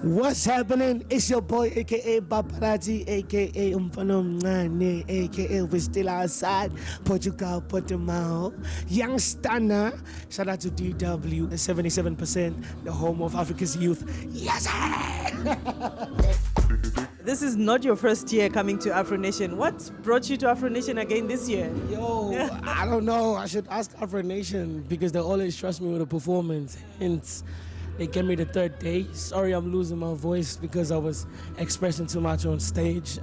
What's happening? It's your boy, aka Paparazzi, aka Umfanomngane, aka We're Still Outside, Portugal, Portimao, Young Stunna. Shout out to DW, 77%, the home of Africa's youth. Yes! This is not your first year coming to Afro Nation. What brought you to Afro Nation again this year? Yo, I don't know. I should ask Afro Nation because they always trust me with a performance. Hence, they gave me the third day. Sorry, I'm losing my voice because I was expressing too much on stage.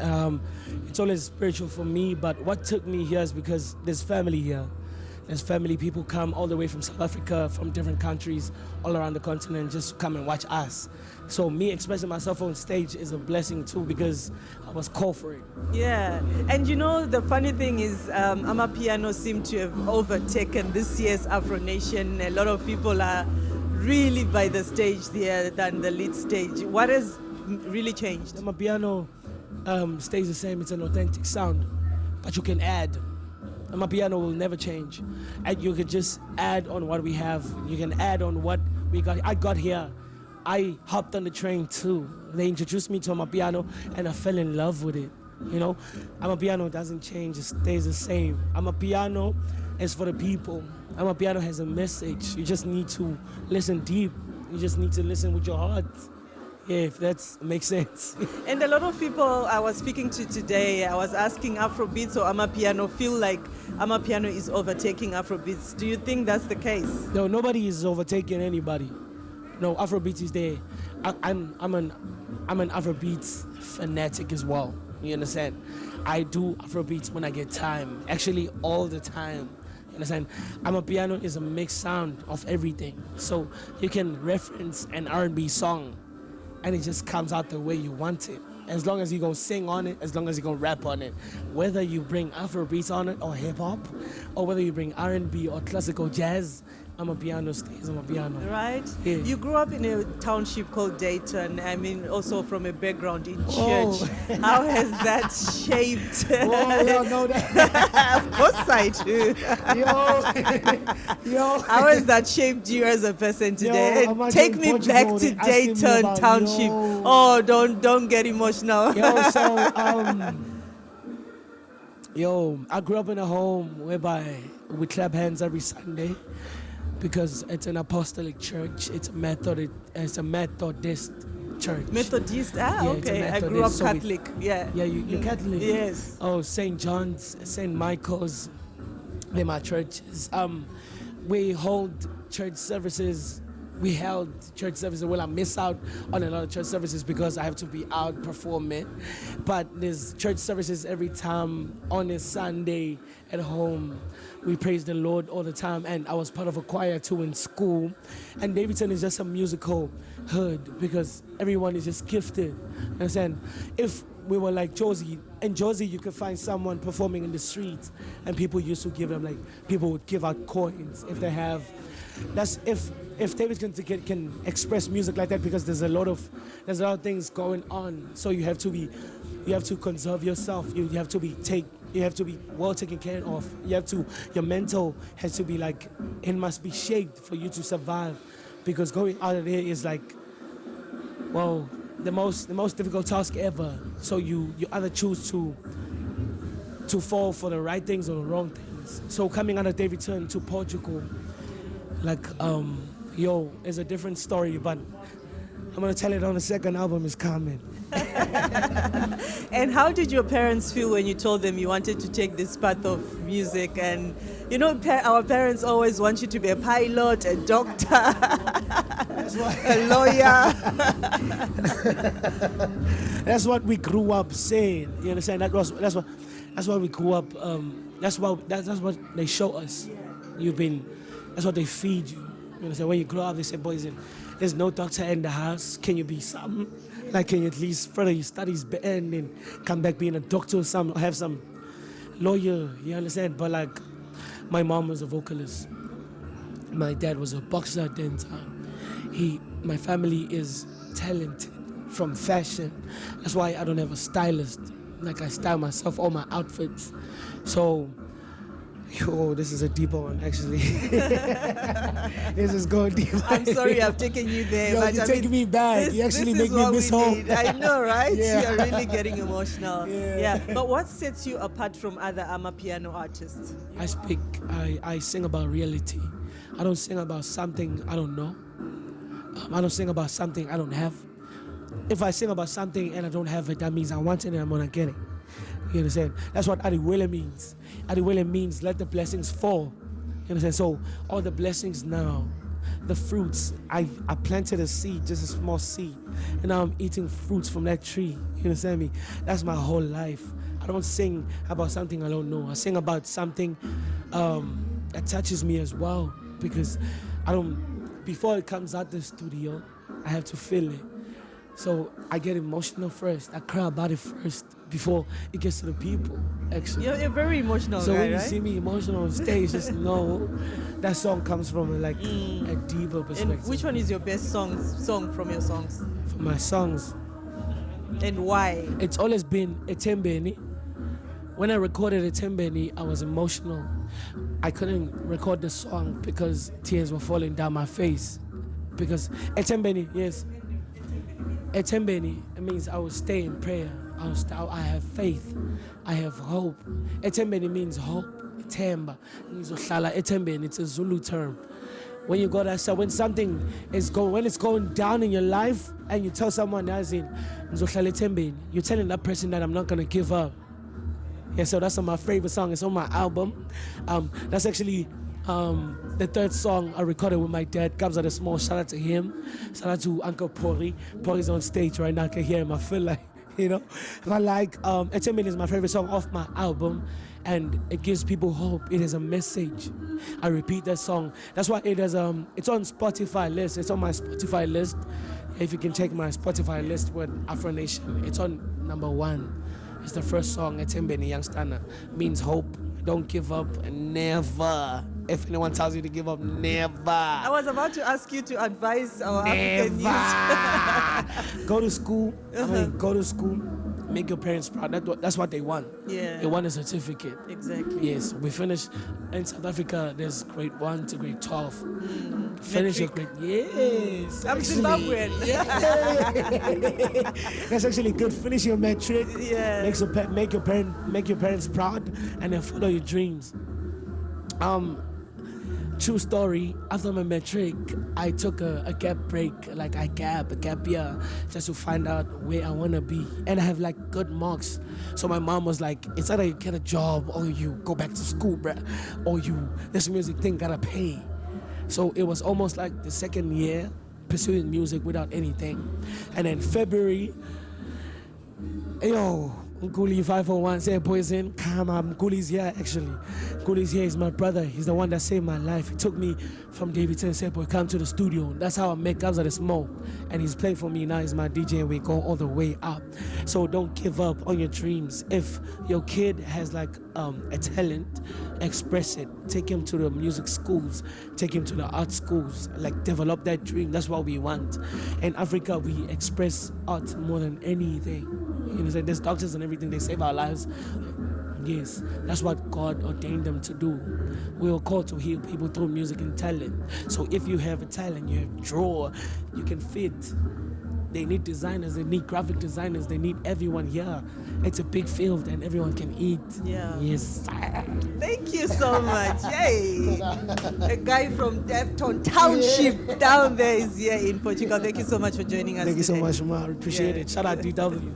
It's always spiritual for me, but what took me here is because there's family here. There's family, people come all the way from South Africa, from different countries, all around the continent, just to come and watch us. So me expressing myself on stage is a blessing too because I was called for it. Yeah, and you know the funny thing is Amapiano seemed to have overtaken this year's Afro Nation. A lot of people are really by the stage there than the lead stage. What has really changed? Amapiano stays the same. It's an authentic sound, but you can add. Amapiano will never change. And you can just add on what we have. You can add on what we got. I got here. I hopped on the train too. They introduced me to Amapiano and I fell in love with it. You know, Amapiano doesn't change, it stays the same. Amapiano is for the people. Amapiano has a message. You just need to listen deep. You just need to listen with your heart. Yeah, if that makes sense. And a lot of people I was speaking to today, I was asking Afrobeats or Amapiano feel like Amapiano is overtaking Afrobeats. Do you think that's the case? No, nobody is overtaking anybody. No, Afrobeats is there. I'm an Afrobeats fanatic as well. You understand? I do Afrobeats when I get time. Actually, all the time. You understand? Amapiano is a mixed sound of everything. So you can reference an R&B song and it just comes out the way you want it. As long as you're going to sing on it, as long as you're going to rap on it. Whether you bring Afrobeats on it or hip-hop, or whether you bring R&B or classical jazz, Amapiano stays Amapiano. Right? Yeah. You grew up in a township called Daveyton. I mean, also from a background in church. Oh. How has that shaped? Oh, you know that. Of course I do. Yo. How has that shaped you as a person today? Yo, Take me back to Daveyton Township. Yo. Oh, don't get emotional. I grew up in a home whereby we clap hands every Sunday because it's an apostolic church. It's a Methodist church. Methodist? Yeah, okay. I grew up Catholic. Yeah, you're Catholic? Yes. Oh, St. John's, St. Michael's, they're my churches. We hold church services. We held church services. Well, I miss out on a lot of church services because I have to be out performing. But there's church services every time on a Sunday at home. We praise the Lord all the time. And I was part of a choir too in school. And Daveyton is just a musical hood because everyone is just gifted. Understand? If we were like Josie, in Josie you could find someone performing in the streets and people used to give them, like, people would give out coins if they have. That's if Daveyton can express music like that because there's a lot of things going on. So you have to conserve yourself. You have to be well taken care of. Your mental has to be like, it must be shaped for you to survive, because going out of there is like, well, the most difficult task ever. So you either choose to fall for the right things or the wrong things. So coming out of Daveyton to Portugal, like, it's a different story, but I'm gonna tell it on the second album is coming. And how did your parents feel when you told them you wanted to take this path of music? And you know, our parents always want you to be a pilot, a doctor, a lawyer. That's what we grew up saying. You understand? That's what we grew up. That's what they show us. That's what they feed you. You understand? When you grow up, they say, boys, there's no doctor in the house. Can you be something? Like, can you at least further your studies and then come back being a doctor or something, or have some lawyer, you understand? But like, my mom was a vocalist. My dad was a boxer at the time. My family is talented from fashion. That's why I don't have a stylist. Like, I style myself, all my outfits. So, Yo, this is a deeper one, actually. This is going deep. I'm sorry I've taken you there. Yo, but you take me back. You actually make me miss home. I know, right? Yeah. You're really getting emotional. Yeah. But what sets you apart from other Amapiano artists? I sing about reality. I don't sing about something I don't know. I don't sing about something I don't have. If I sing about something and I don't have it, that means I want it and I'm gonna get it. You understand? That's what Adiwele means. Adiwele means let the blessings fall. You understand? So all the blessings now, the fruits, I planted a seed, just a small seed, and now I'm eating fruits from that tree. You understand me? That's my whole life. I don't sing about something I don't know. I sing about something that touches me as well, because before it comes out the studio, I have to feel it. So I get emotional first. I cry about it first before it gets to the people, actually. You're very emotional, So guy, when you right? see me emotional on stage, just know that song comes from like a deeper perspective. And which one is your best song from your songs? For my songs, And why? it's always been Etembeni. When I recorded Etembeni, I was emotional. I couldn't record the song because tears were falling down my face. Because Etembeni, yes. Etembeni, it means I will stay in prayer. I have faith. I have hope. Etembeni means hope. Etemba. Etembeni, it's a Zulu term. When you go that side, when something is when it's going down in your life and you tell someone that's in Etembeni, you're telling that person that I'm not gonna give up. Yeah, so that's my favorite song. It's on my album. That's actually the third song I recorded with my dad. Comes out a small shout out to him. Shout out to Uncle Pori. Pori's on stage right now. I can hear him. I feel like, you know. But like, Etembeni is my favorite song off my album, and it gives people hope. It is a message. I repeat that song. That's why it is. It's on Spotify list. It's on my Spotify list. If you can check my Spotify list with Afro Nation, it's on number 1. It's the first song, Etembeni, Young Stunna. Means hope. Don't give up. Never. If anyone tells you to give up, never. I was about to ask you to advise our African youth. Go to school. Go to school. Make your parents proud. That's what they want. Yeah. They want a certificate. Exactly. Yes, we finish in South Africa. There's grade 1 to grade 12. Finish your grade. Yes. I'm actually. Zimbabwean. Yeah. That's actually good. Finish your metric. Yeah. Make your parents proud, and then follow your dreams. True story, after my metric, I took a gap break, like a gap year, just to find out where I want to be. And I have like good marks. So my mom was like, it's either you get a job or you go back to school, bruh, or this music thing gotta pay. So it was almost like the second year pursuing music without anything. And then February, Nkuli 501 said poison. Come on, Nkuli's here actually. Nkuli's here, is my brother. He's the one that saved my life. He took me from Daveyton and said, boy, come to the studio. That's how I met Gabs at the Small. And he's playing for me now. He's my DJ and we go all the way up. So don't give up on your dreams. If your kid has like a talent, express it. Take him to the music schools. Take him to the art schools. Like develop that dream. That's what we want. In Africa, we express art more than anything. You know, there's doctors and everything, they save our lives. Yes, that's what God ordained them to do. We are called to heal people through music and talent. So if you have a talent, you have draw, you can fit. They need designers, they need graphic designers, they need everyone here. It's a big field and everyone can eat. Yeah. Yes. Thank you so much. Yay. A guy from Daveyton Township down there is here in Portugal. Thank you so much for joining us Thank you so today. much, Ma. I appreciate it. Shout out DW.